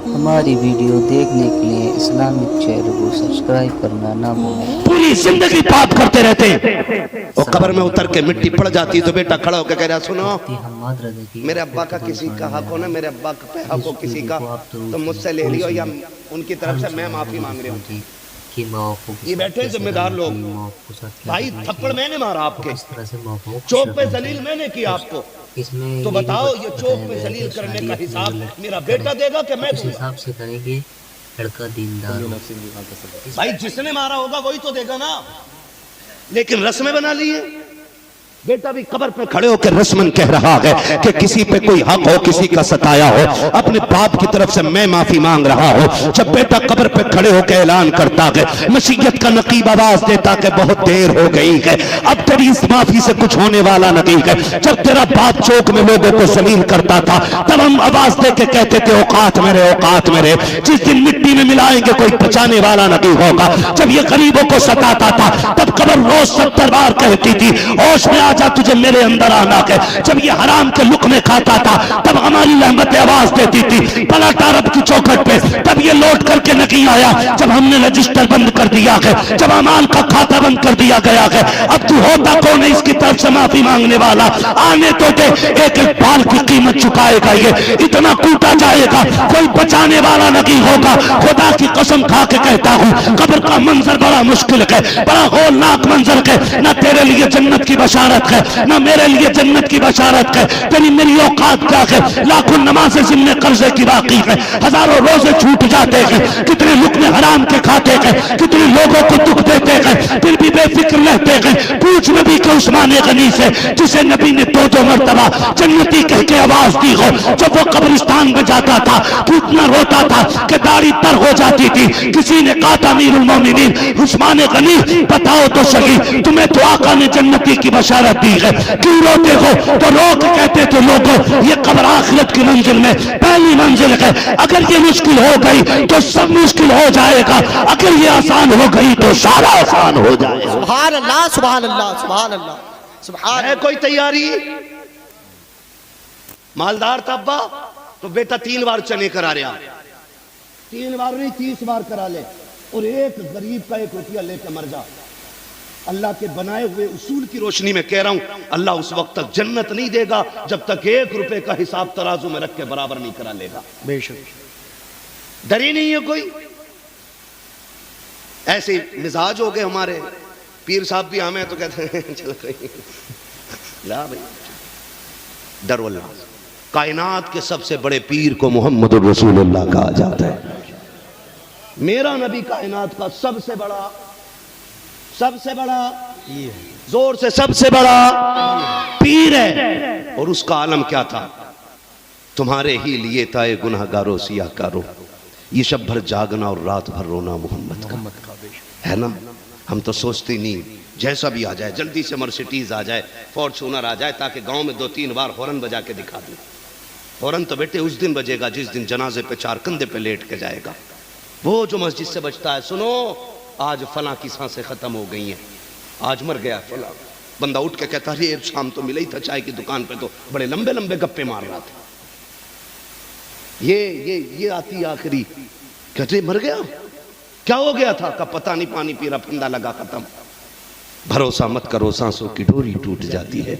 ہماری ویڈیو دیکھنے کے لیے اسلامک چینل کو سبسکرائب کرنا نہ بھولیں۔ پوری زندگی پاپ کرتے رہتے ہیں، وہ قبر میں اتر کے مٹی پڑ جاتی تو بیٹا کھڑا ہو کے کہہ رہا سنو میرے ابا کا کسی کا حق ہو نا، میرے ابا کا حق ہو کسی کا تو مجھ سے لے لیو، یا ان کی طرف سے میں معافی مانگ رہا ہوں۔ یہ بیٹھے ذمہ دار لوگ، بھائی تھپڑ میں نے مارا آپ کے، چوک پہ ذلیل میں نے کیا آپ کو، تو بتاؤ یہ چوک پہ ذلیل کرنے کا حساب میرا بیٹا دے گا کہ میں دوں گا؟ حساب سے کریں گے لڑکا دیندار، بھائی جس نے مارا ہوگا وہی تو دے گا نا، لیکن رسمیں بنا لیے۔ بیٹا بھی قبر پہ کھڑے ہو کے رسمن کہہ رہا ہے کہ کسی پہ کوئی حق ہو، کسی کا ستایا ہو، اپنے باپ کی طرف سے میں معافی مانگ رہا ہوں۔ جب بیٹا قبر پہ کھڑے ہو کے اعلان کرتا ہے، مشیت کا نقیب آواز دیتا کہ بہت دیر ہو گئی ہے، اب تیری اس معافی سے کچھ ہونے والا نہیں ہے۔ جب تیرا باپ چوک میں لوگوں کو ذلیل کرتا تھا، تب ہم آواز دے کے کہتے تھے اوقات میرے، اوقات میرے۔ جس دن مٹی میں ملائیں گے کوئی بچانے والا نہیں ہوگا۔ جب یہ غریبوں کو ستاتا تھا، تب قبر روز 70 بار کہتی تھی ہوش میں آجا تجھے میرے اندر آنا ہے۔ جب یہ حرام کے لقمے کھاتا تھا، تب ہماری رحمت آواز دیتی تھی پلٹ عرب کی چوکھٹ پہ، تب یہ لوٹ کر کے نہیں آیا۔ جب ہم نے رجسٹر بند کر دیا ہے، جب امال کا کھاتا بند کر دیا گیا ہے، اب تو ہوتا کون ہے اس کی طرف سے معافی مانگنے والا؟ آنے تو دے، ایک ایک بال کی قیمت چکائے گا، یہ اتنا کوٹا جائے گا کوئی بچانے والا نہیں ہوگا۔ خدا کی قسم کھا کے کہتا ہوں قبر کا منظر بڑا مشکل ہے، بڑا ہولناک منظر ہے۔ نہ تیرے لیے جنت کی بشارت ہے، نہ میرے لیے جنت کی بشارت ہے۔ تیری میری اوقات کیا ہے؟ لاکھوں نمازیں ذمہ قرضے کی باقی ہے، ہزاروں روزے چھوٹ جاتے ہیں، کتنے لقمے حرام کے کھاتے ہیں، کتنے لوگوں کو دکھ دیتے ہیں، پھر بھی بے فکر رہتے ہیں۔ پوچھ نبی کے عثمان غنی سے، جسے نبی نے دو مرتبہ جنتی کہہ کے آواز دی ہو، جب وہ قبرستان میں جاتا تھا تو اتنا روتا تھا کہ داڑھی تر ہو جاتی تھی۔ کسی نے کہا تھا امیر المومنین عثمان غنی بتاؤ تو صحیح، تمہیں تو آقا نے جنتی کی بشارت دی ہے، کیوں روتے ہو؟ تو رو کے کہتے تھے لوگوں یہ قبر آخرت کی منزل میں پہلی منزل ہے، اگر یہ مشکل ہو گئی تو سب مشکل ہو جائے گا، اگر یہ آسان ہو گئی تو سارا آسان ہو جائے گا۔ سبحان اللہ سبحان اللہ سبحان اللہ سبحان ہے کوئی تیاری؟ مالدار تھا ابا تو بیٹا 3 بار چنے کرا رہا، 3 بار نہیں 30 بار کرا لے، اور ایک غریب کا 1 روپیہ لے کے مر جا۔ اللہ کے بنائے ہوئے اصول کی روشنی میں کہہ رہا ہوں، اللہ اس وقت تک جنت نہیں دے گا جب تک 1 روپے کا حساب ترازو میں رکھ کے برابر نہیں کرا لے گا۔ بے شک ڈر ہی نہیں ہے کوئی۔ ایسے مزاج ہو گئے ہمارے، پیر صاحب بھی ہمیں تو کہتے ہیں چل رہی لا بھائی ڈرو اللہ۔ کائنات کے سب سے بڑے پیر کو محمد الرسول اللہ کہا جاتا ہے۔ میرا نبی کائنات کا سب سے بڑا زور سے سب سے بڑا پیر ہے، اور اس کا عالم کیا تھا؟ تمہارے ہی لیے تھا اے گناہ گارو سیاہ کارو، یہ شب بھر جاگنا اور رات بھر رونا محمد کا ہے نا۔ ہم تو سوچتے نہیں جیسا بھی آ جائے جلدی سے مرسیڈیز آ جائے، فارچونر آ جائے، تاکہ گاؤں میں 2-3 بار ہارن بجا کے دکھا دیں۔ ہارن تو بیٹے اس دن بجے گا جس دن جنازے پہ 4 کندھے پہ لیٹ کے جائے گا۔ وہ جو مسجد سے بجتا ہے سنو آج فلاں کی سانسیں ختم ہو گئی ہیں، آج مر گیا فلاں، بندہ اٹھ کے کہتا ہے شام تو ملا ہی تھا چائے کی دکان پہ، تو بڑے لمبے لمبے گپے مار رہا تھا۔ یہ آتی آخری کہتے مر گیا، کیا ہو گیا تھا؟ کہ پتہ نہیں، پانی پی رہا، پھندا لگا، ختم۔ بھروسہ مت کرو، سانسوں کی ڈوری ٹوٹ جاتی ہے،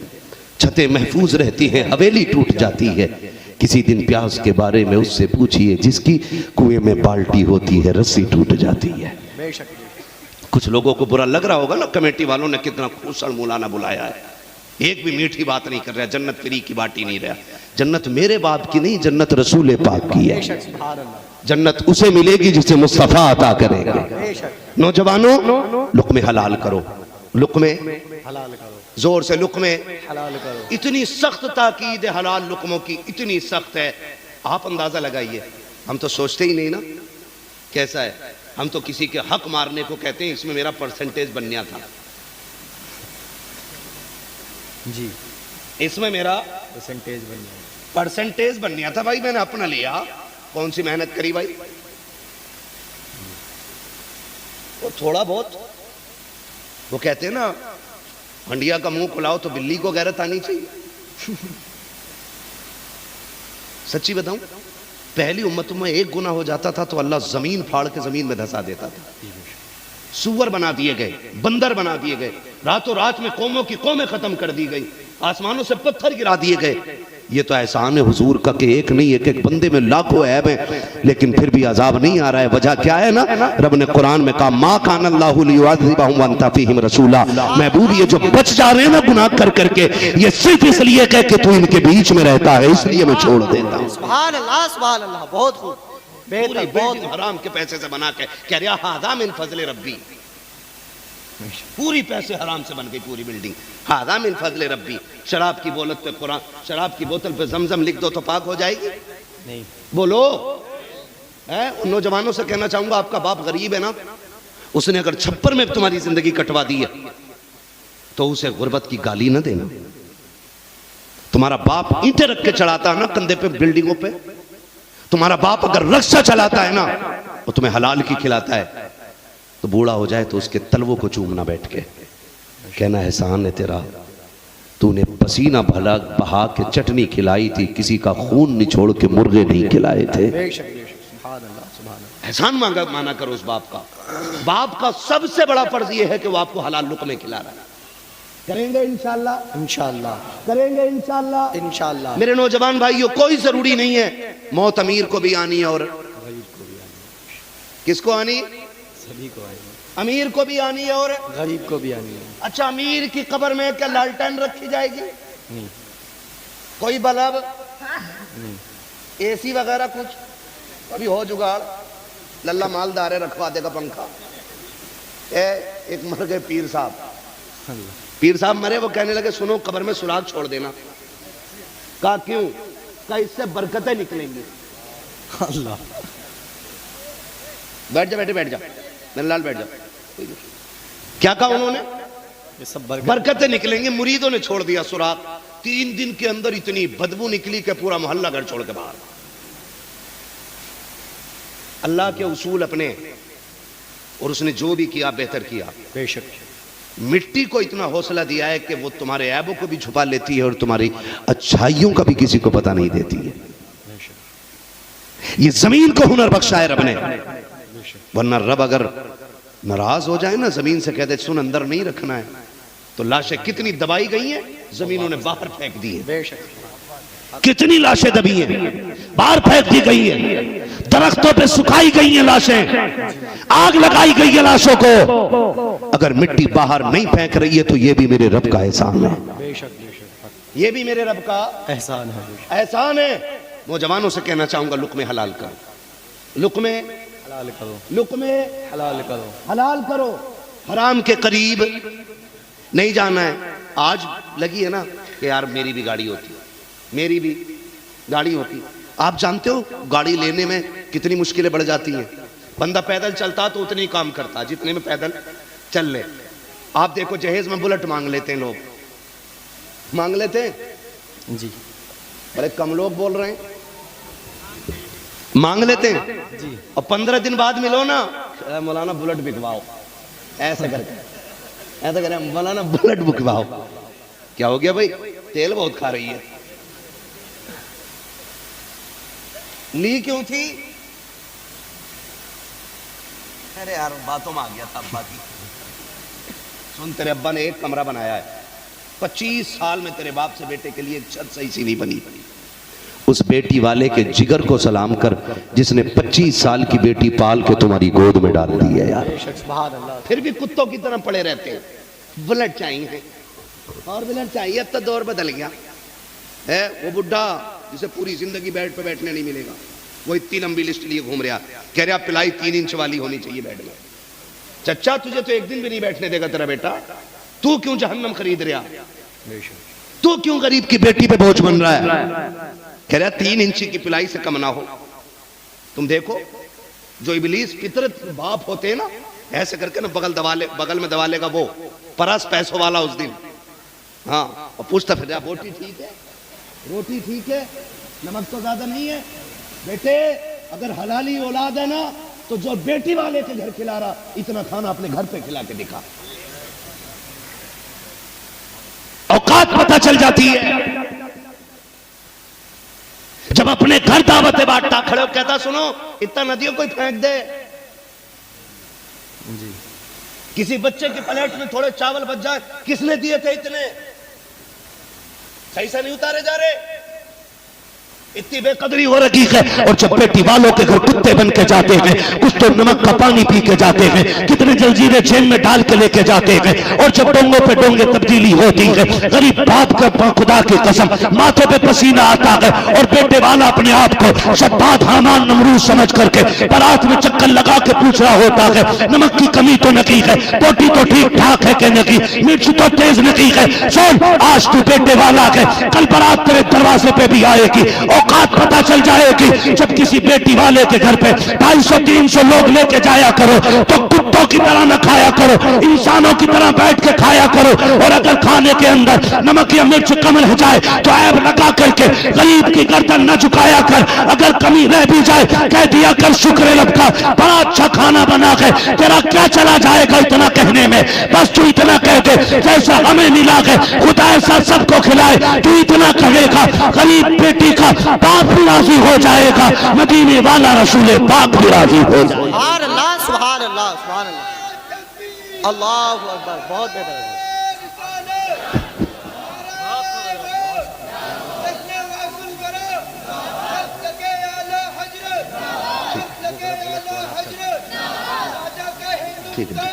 چھتیں محفوظ رہتی ہیں، حویلی ٹوٹ جاتی ہے۔ کسی دن پیاس کے بارے میں اس سے پوچھئے جس کی کنویں میں بالٹی ہوتی ہے رسی ٹوٹ جاتی ہے۔ کچھ لوگوں کو برا لگ رہا ہوگا نا، کمیٹی والوں نے کتنا خوشڑ مولانا بلایا ہے، ایک بھی میٹھی بات نہیں کر رہا، جنت فری کی باٹی نہیں رہا۔ جنت میرے باپ کی نہیں، جنت رسول پاک کی ہے۔ جنت اسے ملے گی جسے مصطفیٰ عطا کرے گا۔ نوجوانوں لقمے حلال کرو، لقمے حلال کرو، زور سے لقمے حلال کرو۔ اتنی سخت تاکید حلال لقموں کی، اتنی سخت ہے، آپ اندازہ لگائیے۔ ہم تو سوچتے ہی نہیں نا کیسا ہے، ہم تو کسی کے حق مارنے کو کہتے ہیں اس میں میرا پرسنٹیج بنیا تھا، جی اس میں میرا پرسنٹیج بنیا تھا بھائی، میں نے اپنا لیا، کون سی محنت کری بھائی، وہ تھوڑا بہت، وہ کہتے ہیں نا ہنڈیا کا منہ کھلاؤ تو بلی کو غیرت آنی چاہیے۔ سچی بتاؤں پہلی امتوں میں ایک گناہ ہو جاتا تھا تو اللہ زمین پھاڑ کے زمین میں دھسا دیتا تھا، سور بنا دیے گئے، بندر بنا دیے گئے، راتوں رات میں قوموں کی قومیں ختم کر دی گئی، آسمانوں سے پتھر گرا دیے گئے۔ یہ تو احسان ہے حضور کا کہ ایک نہیں، ایک ایک بندے میں لاکھوں عیب ہیں، لیکن پھر بھی عذاب نہیں آ رہا ہے۔ وجہ کیا ہے نا؟ رب نے قرآن میں کہا ما کان اللہ لیعذبہم وانت فیہم رسولا، محبوب یہ جو بچ جا رہے ہیں نا گناہ کر کر کے، یہ صرف اس لیے کہ تو ان کے بیچ میں رہتا ہے، اس لیے میں چھوڑ دیتا ہوں۔ سبحان اللہ، بہت خوب، پوری بہتر، بہت بلڈنگ حرام کے پیسے سے بنا کے کہہ رہا ہاذا من فضل ربی، پوری پیسے حرام سے بن گئی پوری بلڈنگ، ہاذا من فضل ربی۔ شراب کی بولت پہ قرآن، شراب کی بوتل پہ زمزم لکھ دو تو پاک ہو جائے گی؟ نہیں، بولو۔ ان نوجوانوں سے کہنا چاہوں گا آپ کا باپ غریب ہے نا، اس نے اگر چھپر میں تمہاری زندگی کٹوا دی ہے تو اسے غربت کی گالی نہ دینا۔ تمہارا باپ اینٹیں رکھ کے چڑھاتا ہے نا کندھے پہ بلڈنگوں پہ، تمہارا باپ اگر رکشہ چلاتا ہے نا وہ تمہیں حلال کی کھلاتا ہے، تو بوڑھا ہو جائے تو اس کے تلووں کو چومنا بیٹھ کے، کہنا احسان ہے تیرا، تو نے پسینہ بھلا بہا کے چٹنی کھلائی تھی، کسی کا خون نچوڑ کے مرغے نہیں کھلائے تھے۔ بے شک، سبحان اللہ، سبحان اللہ۔ احسان مانا کرو اس باپ کا۔ باپ کا سب سے بڑا فرض یہ ہے کہ وہ آپ کو حلال لقمے کھلا رہا ہے۔ کریں گے انشاءاللہ، انشاءاللہ، کریں گے انشاءاللہ، انشاءاللہ۔ میرے نوجوان بھائیو، کوئی ضروری نہیں ہے موت امیر کو بھی آنی ہے اور کس کو آنی؟ سبھی کو آئیں گے، امیر کو بھی آنی ہے اور غریب کو بھی آنی ہے۔ اچھا، امیر کی قبر میں کیا لالٹین رکھی جائے گی؟ نہیں، کوئی بلب، نہیں، اے سی وغیرہ کچھ؟ ابھی ہو جگاڑ، للہ مالدار ہے رکھوا دے گا پنکھا۔ ایک مر گئے پیر صاحب، اللہ، پیر صاحب مرے، وہ کہنے لگے سنو قبر میں سراغ چھوڑ دینا۔ کہا کیوں؟ کہا اس سے برکتیں نکلیں گی۔ اللہ، بیٹھ جا بیٹھے، بیٹھ جا میرے لال، بیٹھ جا۔ کیا کہا انہوں نے؟ یہ سب برکتیں نکلیں گے۔ مریدوں نے چھوڑ دیا سراغ، 3 دن کے اندر اتنی بدبو نکلی کہ پورا محلہ گھر چھوڑ کے باہر۔ اللہ کے اصول اپنے، اور اس نے جو بھی کیا بہتر کیا۔ بے شک، مٹی کو اتنا حوصلہ دیا ہے کہ وہ تمہارے عیبوں کو بھی چھپا لیتی ہے اور تمہاری اچھائیوں کا بھی کسی کو پتہ نہیں دیتی ہے۔ بے شک، یہ زمین کو ہنر بخشا ہے رب نے، بے شک، ورنہ رب اگر ناراض ہو جائے نا، زمین سے کہہ دے سن اندر نہیں رکھنا ہے، تو لاشیں کتنی دبائی گئی ہیں، زمینوں نے باہر پھینک دی ہیں۔ بے شک، کتنی لاشیں دبی ہیں، باہر پھینک دی گئی ہیں، درختوں پہ سکھائی گئی ہیں لاشیں، آگ لگائی گئی ہے لاشوں کو۔ اگر مٹی باہر نہیں پھینک رہی ہے تو یہ بھی میرے رب کا احسان ہے، بے شک، بے شک، یہ بھی میرے رب کا احسان ہے، بے شک۔ احسان ہے۔ نوجوانوں سے کہنا چاہوں گا لقمے حلال کرو، لقمے حلال کرو، لقمے حلال کرو، حلال کرو، حرام کے قریب نہیں جانا ہے۔ آج لگی ہے نا کہ یار میری بھی گاڑی ہوتی، میری بھی گاڑی ہوتی۔ آپ جانتے ہو گاڑی لینے میں کتنی مشکلیں بڑھ جاتی ہیں۔ بندہ پیدل چلتا تو اتنی کام کرتا جتنے میں پیدل چل لے۔ آپ دیکھو جہیز میں بلٹ مانگ لیتے ہیں لوگ، مانگ لیتے ہیں، جی، بڑے کم لوگ بول رہے ہیں، مانگ لیتے ہیں، جی، اور 15 دن بعد ملو نا، اے مولانا بلٹ بکواؤ، ایسے کر کے ایسا کر رہے ہیں مولانا بلٹ بکواؤ۔ کیا ہو گیا بھائی؟ تیل بہت کھا رہی ہے۔ لی کیوں تھی؟ ارے یار باتوں میں آ گیا تھا ابا کی۔ سن، تیرے ابا نے ایک کمرہ بنایا ہے، 25 سال میں تیرے باپ سے بیٹے کے لیے ایک چھت صحیح سی نہیں بنی۔ اس بیٹی والے کے جگر کو سلام کر جس نے 25 سال کی بیٹی پال کے تمہاری گود میں ڈال دی ہے یار۔ بے شک، سبحان اللہ۔ پھر بھی کتوں کی طرح پڑے رہتے ہیں۔ بلٹ چاہیے اور بلٹ چاہیے، اب تو دور بدل گیا ہے۔ وہ بڈھا جسے پوری زندگی بیڈ پہ بیٹھنے نہیں ملے گا، وہ اتنی لمبی لسٹ لیے گھوم رہا، کہہ رہا پلائی 3 انچ والی ہونی چاہیے بیڈ میں۔ چچا تجھے تو ایک دن بھی نہیں بیٹھنے دے گا تیرا بیٹا، تو کیوں جہنم خرید رہا؟ بے شک، تو کیوں غریب کی بیٹی پہ بوجھ بن رہا ہے؟ کہہ رہا 3 انچی کی پلائی سے کم نہ ہو۔ تم دیکھو جو ابلیس فطرت باپ ہوتے ہیں نا، ایسے کر کے نا بغل میں دبا لے گا وہ پرس پیسوں والا اس دن، ہاں، اور پوچھتا پھر روٹی ٹھیک ہے، روٹی ٹھیک ہے، نمک تو زیادہ نہیں ہے؟ بیٹے اگر حلالی اولاد ہے نا تو جو بیٹی والے کے گھر کھلا رہا اتنا کھانا اپنے گھر پہ کھلا کے دکھا۔ اوقات پتہ چل جاتی ہے۔ جب اپنے گھر دعوتیں بانٹتا کھڑے ہو کہتا سنو اتنا ندیوں کوئی پھینک دے, جی کسی بچے کی پلیٹ میں تھوڑے چاول بچ جائے, کس نے دیے تھے اتنے, صحیح سے نہیں اتارے جا رہے, اتنی بے قدری ہو رکھی ہے. اور جب بیٹی والوں کے گھر کتے بن کے جاتے ہیں, کچھ تو نمک کا پانی پی کے جاتے ہیں, کتنے جلجیرے جیل میں ڈال کے لے کے جاتے ہیں, اور جب ڈونگوں پہ ڈونگے تبدیلی ہوتی ہے, غریب باپ کا خدا کی قسم ماتھے پہ پسینہ آتا ہے, اور بیٹے والا اپنے آپ کو شداد حامان نمرود سمجھ کر کے برات میں چکر لگا کے پوچھ رہا ہوتا ہے نمک کی کمی تو نہیں ہے, بوٹی تو ٹھیک ٹھاک ہے کہ نہیں, مرچ تو تیز نہیں ہے, سن آج تو بیٹے والا ہے, کل برات تیرے دروازے پہ بھی آئے گی. اوقات پتہ چل جائے گی جب کسی بیٹی والے کے گھر پہ 250-300 لوگ لے کے جایا کرو تو کتوں کی طرح نہ کھایا کرو, انسانوں کی طرح بیٹھ کے کھایا کرو, اور اگر کھانے کے اندر نمک یا مرچ کم رہ جائے تو عیب لگا کر کے غریب کی گردن نہ جھکایا کر, اگر کمی رہ بھی جائے کہہ دیا کر شکر رب کا بڑا اچھا کھانا بنا ہے, تیرا کیا چلا جائے گا اتنا کہنے میں, بس تو اتنا کہہ دے جیسا ہمیں ملا ہے خدا ایسا سب کو کھلائے, تو اتنا کہے گا غریب بیٹی کا باپ بھی راضی ہو جائے گا, مدینے والا رسول پاک بھی راضی ہو جائے گا. سبحان اللہ سبحان اللہ سبحان اللہ, اللہ اکبر, بہت بہتر ہے. ٹھیک ہے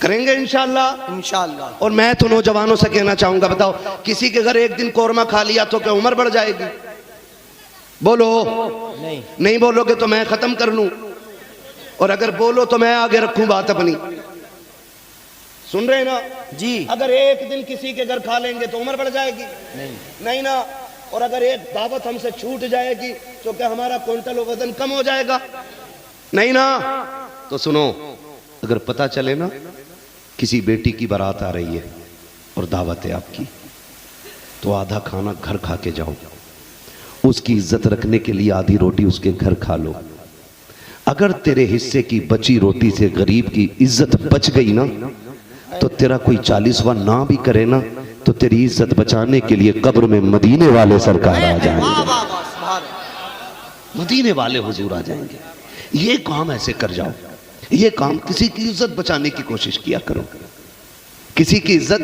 کریں گے انشاءاللہ انشاءاللہ. اور میں تو نوجوانوں سے کہنا چاہوں گا, بتاؤ کسی کے گھر ایک دن قورمہ کھا لیا تو کیا عمر بڑھ جائے گی؟ بولو نہیں بولو گے تو میں ختم کر لوں, اور اگر بولو تو میں آگے رکھوں بات اپنی. سن رہے نا جی, اگر ایک دن کسی کے گھر کھا لیں گے تو عمر بڑھ جائے گی؟ نہیں نا. اور اگر ایک دعوت ہم سے چھوٹ جائے گی تو کیا ہمارا کوئنٹل وزن کم ہو جائے گا؟ نہیں نا. تو سنو, اگر پتہ چلے نا کسی بیٹی کی بارات آ رہی ہے اور دعوت ہے آپ کی, تو آدھا کھانا گھر کھا کے جاؤ, اس کی عزت رکھنے کے لیے آدھی روٹی اس کے گھر کھا لو. اگر تیرے حصے کی بچی روٹی سے غریب کی عزت بچ گئی نا, تو تیرا کوئی 40واں نہ بھی کرے نا, تو تیری عزت بچانے کے لیے قبر میں مدینے والے سرکار آ جائیں گے, مدینے والے حضور آ جائیں گے. یہ کام ایسے کر جاؤ, یہ کام کسی کی عزت بچانے کی کوشش کیا کرو, کسی کی عزت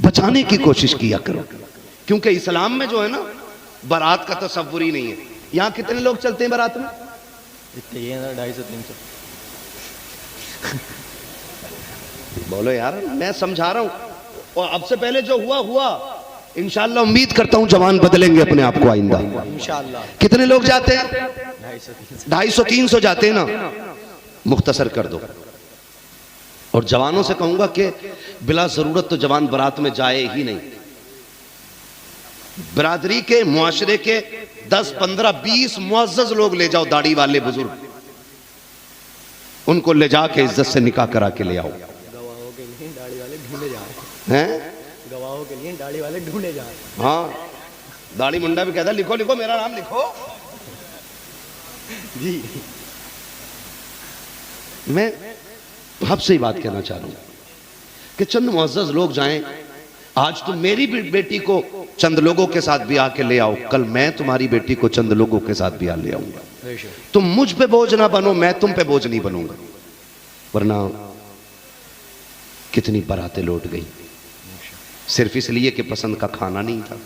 بچانے کی کوشش کیا کرو, کیونکہ اسلام میں جو ہے نا بارات کا تصور ہی نہیں ہے. یہاں کتنے لوگ چلتے ہیں بارات میں؟ 250-300. بولو یار, میں سمجھا رہا ہوں, اور اب سے پہلے جو ہوا انشاءاللہ امید کرتا ہوں جوان بدلیں گے اپنے آپ کو آئندہ. انشاءاللہ. کتنے لوگ جاتے ہیں؟ 250-300 جاتے ہیں نا. مختصر کر دو. اور جوانوں سے کہوں گا کہ بلا ضرورت تو جوان برات میں جائے ہی نہیں. برادری کے, معاشرے کے 10-15-20 معزز لوگ لے جاؤ, داڑھی والے بزرگ, ان کو لے جا کے عزت سے نکاح کرا کے لے آؤ. گواہوں کے لیے داڑھی والے ڈھونڈے جا رہے ہیں, گواہوں کے لیے داڑھی والے ڈھونڈے جا رہے. ہاں داڑھی منڈا بھی کہتا ہے لکھو لکھو میرا نام لکھو. جی میں آپ سے ہی بات کہنا چاہ رہا ہوں کہ چند معزز لوگ جائیں. آج تم میری بیٹی کو چند لوگوں کے ساتھ بھی آ کے لے آؤ, کل میں تمہاری بیٹی کو چند لوگوں کے ساتھ بھی آ لے آؤں گا. تم مجھ پہ بوجھ نہ بنو, میں تم پہ بوجھ نہیں بنوں گا. ورنہ کتنی براتیں لوٹ گئی صرف اس لیے کہ پسند کا کھانا نہیں تھا.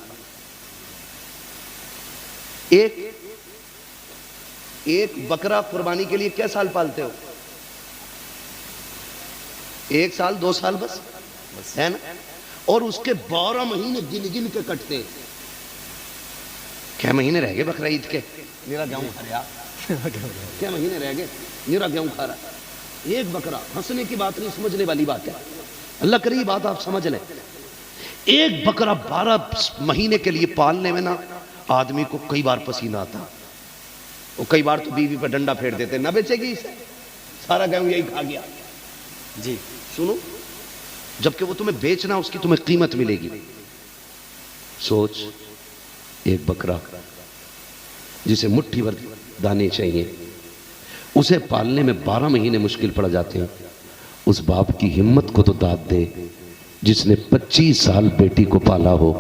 ایک بکرا قربانی کے لیے کیا سال پالتے ہو؟ 1 سال 2 سال بس ہے نا. اور اس کے 12 مہینے گن گن کے کٹتے ہیں. کیا مہینے رہ گئے بقرہ عید کے؟ میرا گیہوں کھا رہا, کیا مہینے رہ گئے, میرا گیہوں کھا رہا. ایک بکرا, ہنسنے کی بات نہیں, سمجھنے والی بات ہے. اللہ کرے یہ بات آپ سمجھ لیں. ایک بکرا 12 مہینے کے لیے پالنے میں نا آدمی کو کئی بار پسینہ آتا, اور کئی بار تو بیوی پہ ڈنڈا پھیر دیتے, نہ بیچے گی اسے, سارا گیہوں یہی کھا گیا. جی سنو, جبکہ وہ تمہیں بیچنا, اس کی تمہیں قیمت ملے گی. سوچ, ایک بکرا جسے مٹھی بھر دانے چاہیے, اسے پالنے میں 12 مہینے مشکل پڑ جاتے ہیں. اس باپ کی ہمت کو تو داد دے جس نے 25 سال بیٹی کو پالا ہو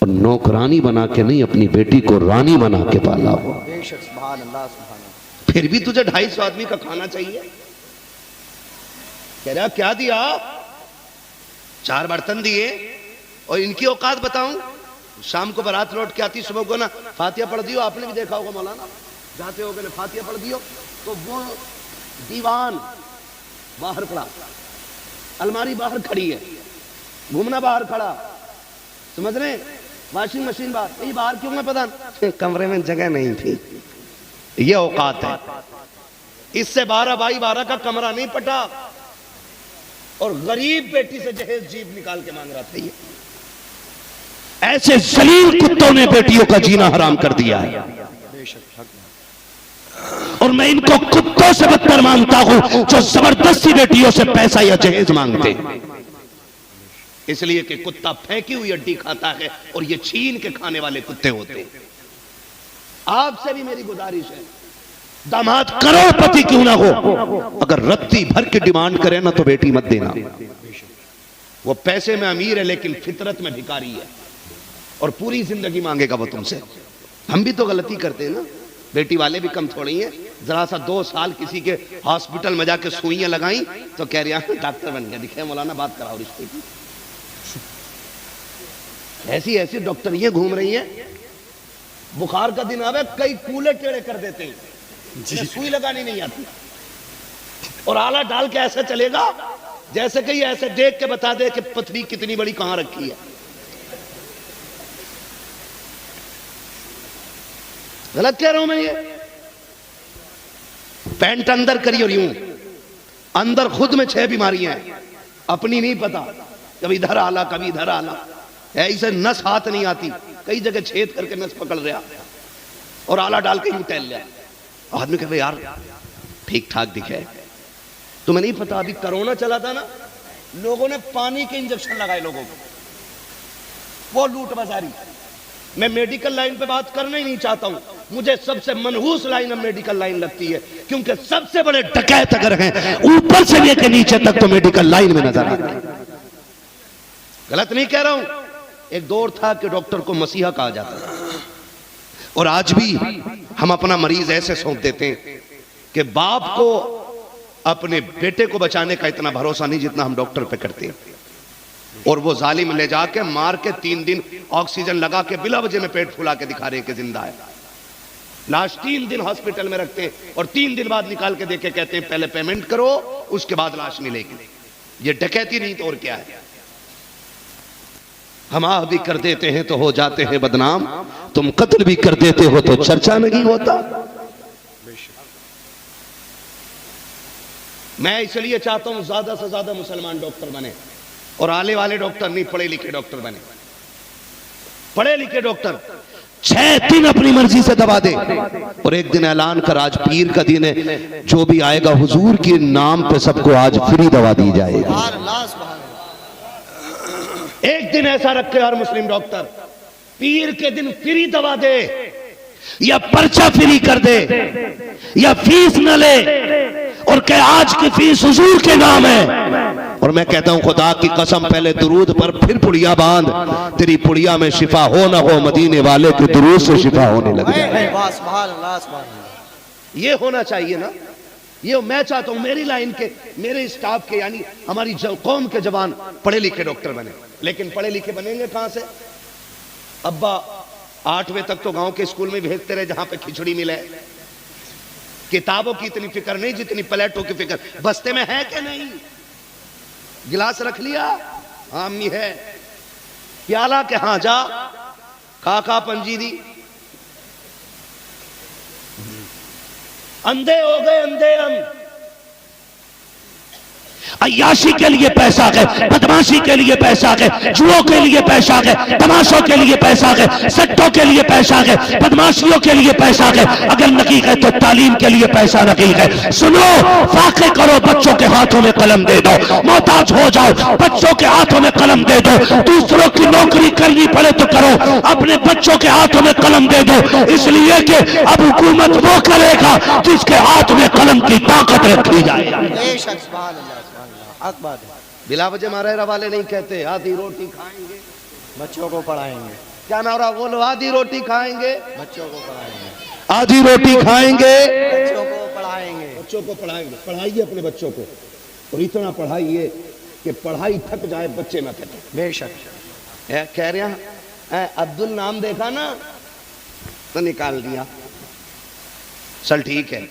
اور نوکرانی بنا کے نہیں اپنی بیٹی کو رانی بنا کے پالا ہو، بے شک سبحان اللہ سبحان اللہ. پھر بھی تجھے 250 آدمی کا کھانا چاہیے. کہہ رہا کیا دیا؟ 4 برتن دیے. اور ان کی اوقات بتاؤں، شام کو بارات لوٹ کے آتی، صبح کو نا فاتحہ پڑھ دیو. آپ نے بھی دیکھا ہوگا مولانا جاتے ہو کہ فاتحہ پڑھ دیو تو وہ دیوان باہر پڑا، الماری باہر کھڑی ہے، گھومنا باہر کھڑا، سمجھ رہے ہیں، واشنگ مشین باہر. یہ باہر کیوں ہے پتہ نہیں، کمرے میں جگہ نہیں تھی. یہ اوقات ہے. اس سے 12x12 کا کمرہ نہیں پٹا اور غریب بیٹی سے جہیز جیب نکال کے مانگ رہا تھا. یہ ایسے ذلیل کتوں نے بیٹیوں کا جینا حرام کر دیا ہے. اور میں ان کو کتوں سے بدتر مانتا ہوں جو زبردستی بیٹیوں سے پیسہ یا جہیز مانگتے ہیں. اس لیے کہ کتا پھینکی ہوئی ہڈی کھاتا ہے اور یہ چھین کے کھانے والے کتے ہوتے ہیں. آپ سے بھی میری گزارش ہے، داماد کروڑ پتی کیوں نہ ہو، اگر رتی بھر کے ڈیمانڈ کرے نا تو بیٹی مت دینا. وہ پیسے میں امیر ہے لیکن فطرت میں بھکاری ہے اور پوری زندگی مانگے گا وہ تم سے. ہم بھی تو غلطی کرتے ہیں نا، بیٹی والے بھی کم تھوڑی ہیں. ذرا سا 2 سال کسی کے ہاسپٹل میں جا کے سوئیاں لگائیں تو کہہ رہے ہیں ڈاکٹر بن گیا، دکھے مولانا بات کراؤ رشتے کی. ایسی ایسی ڈاکٹریاں گھوم رہی ہیں. بخار کا دن آوے کئی کولے ٹیڑے کر دیتے ہیں، سوئی لگانی نہیں آتی اور آلہ ڈال کے ایسا چلے گا جیسے کہ یہ ایسے دیکھ کے بتا دے کہ پتھری کتنی بڑی کہاں رکھی ہے. غلط کہہ رہا ہوں میں. یہ پینٹ اندر کری اور یوں اندر خود میں 6 بیماریاں ہیں، اپنی نہیں پتا، کبھی ادھر آلہ کبھی ادھر آلہ، ایسے نس ہاتھ نہیں آتی، کئی جگہ چھید کر کے نس پکڑ رہا اور آلہ ڈال کے یوں ٹہل لیا. آدمی کہے یار ٹھیک ٹھاک دکھے. تمہیں نہیں پتا ابھی کرونا چلا تھا نا، لوگوں نے پانی کے انجیکشن لگائے لوگوں کو، وہ لوٹ بازاری. میں میڈیکل لائن پہ بات کرنا ہی نہیں چاہتا ہوں، مجھے سب سے منحوس لائن اب میڈیکل لائن لگتی ہے کیونکہ سب سے بڑے ڈکیت اگر ہیں اوپر سے لے کے نیچے تک تو میڈیکل لائن میں نظر آتے ہیں. غلط نہیں کہہ رہا ہوں. ایک دور تھا کہ ڈاکٹر کو مسیحا کہا جاتا تھا اور آج بھی ہم اپنا مریض ایسے سونپ دیتے ہیں کہ باپ کو اپنے بیٹے کو بچانے کا اتنا بھروسہ نہیں جتنا ہم ڈاکٹر پہ کرتے ہیں. اور وہ ظالم لے جا کے مار کے 3 دن آکسیجن لگا کے بلا وجہ میں پیٹ پھلا کے دکھا رہے کہ زندہ ہے. لاش 3 دن ہاسپٹل میں رکھتے ہیں اور 3 دن بعد نکال کے دے کے کہتے ہیں پہلے پیمنٹ کرو اس کے بعد لاش ملے گی. یہ ڈکیتی نہیں تو اور کیا ہے. ہم آہ بھی کر دیتے ہیں تو ہو جاتے ہیں بدنام، تم قتل بھی کر دیتے ہو تو چرچا نہیں ہوتا. میں اس لیے چاہتا ہوں زیادہ سے زیادہ مسلمان ڈاکٹر بنے اور آلے والے ڈاکٹر نہیں، پڑھے لکھے ڈاکٹر بنے. پڑھے لکھے ڈاکٹر 6 دن اپنی مرضی سے دوا دے اور ایک دن اعلان کر آج پیر کا دن ہے، جو بھی آئے گا حضور کے نام پہ سب کو آج فری دوا دی جائے گی. سبحان اللہ سبحان اللہ. ایک دن ایسا رکھے ہر مسلم ڈاکٹر، پیر کے دن فری دوا دے یا پرچہ فری کر دے یا فیس نہ لے اور کہ آج کی فیس حضور کے نام ہے. اور میں کہتا ہوں خدا کی قسم پہلے درود پر پھر پڑیا باندھ، تیری پڑیا میں شفا ہو نہ ہو مدینے والے کے درود سے شفا ہونے لگ جائے. سبحان اللہ سبحان اللہ. یہ ہونا چاہیے نا. یہ میں چاہتا ہوں میری لائن کے، میرے اسٹاف کے، یعنی ہماری قوم کے جوان پڑھے لکھے ڈاکٹر بنے. لیکن پڑھے لکھے بنیں گے کہاں سے؟ ابا 8ویں تک تو گاؤں کے اسکول میں بھیجتے رہے جہاں پہ کھچڑی ملے. کتابوں کی اتنی فکر نہیں جتنی پلیٹوں کی فکر. بستے میں ہے کہ نہیں؟ گلاس رکھ لیا؟ ہاں امی ہے. پیالہ کہ ہاں جا کھا پنجی دی. اندھے ہو گئے اندھے ہم. عیاشی کے لیے پیسہ گئے، بدماشی کے لیے پیسہ گئے، جوؤں کے لیے پیسہ گئے، تماشوں کے لیے پیسہ گئے، سٹوں کے لیے پیسہ گئے، بدماشیوں کے لیے پیسہ گئے. اگر نکی گئے تو تعلیم کے لیے پیسہ نکی گئے. سنو، فاقے کرو بچوں کے ہاتھوں میں قلم دے دو. محتاج ہو جاؤ بچوں کے ہاتھوں میں قلم دے دو. دوسروں کی نوکری کرنی پڑے تو کرو، اپنے بچوں کے ہاتھوں میں قلم دے دو. اس لیے کہ اب حکومت وہ کرے گا جس کے ہاتھ میں قلم کی طاقت رکھی جائے. بے شک سبحان اللہ سبحان اللہ. حق بات ہے. بلا وجہ مارا والے نہیں کہتے آدھی روٹی کھائیں گے بچوں کو پڑھائیں گے کیا مارا بولو آدھی روٹی کھائیں گے بچوں کو پڑھائیں گے آدھی روٹی کھائیں گے بچوں کو پڑھائیں گے بچوں کو پڑھائیں گے پڑھائیے اپنے بچوں کو اور اتنا پڑھائیے کہ پڑھائی تھک جائے بچے نہ تھکے بے شک کہہ رہے ہیں عبدال نام دیکھا نا تو نکال دیا چل ٹھیک ہے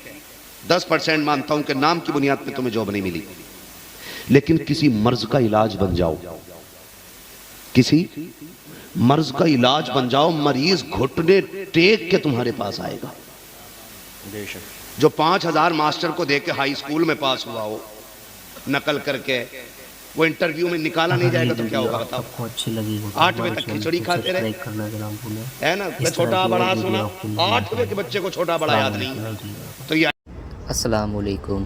10% مانتا ہوں کہ نام کی بنیاد پہ تمہیں جاب نہیں ملی لیکن کسی مرض کا علاج بن جاؤ کسی مرض کا علاج بن جاؤ مریض گھٹنے ٹیک کے تمہارے پاس آئے گا بے شک جو 5000 ماسٹر کو دے کے ہائی اسکول میں پاس ہوا ہو نقل کر کے وہ انٹرویو میں نکالا نہیں جائے گا تو کیا ہوگا بتاؤ آپ کو اچھی لگی ہو 8 بجے تک کھچڑی کھاتے رہے کرنا جناب بھولے ہے نا میں چھوٹا بڑا سنا 8 بجے کے بچے کو چھوٹا بڑا یاد نہیں تو یہ السلام علیکم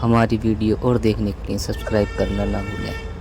ہماری ویڈیو اور دیکھنے کے لیے سبسکرائب کرنا نہ بھولیں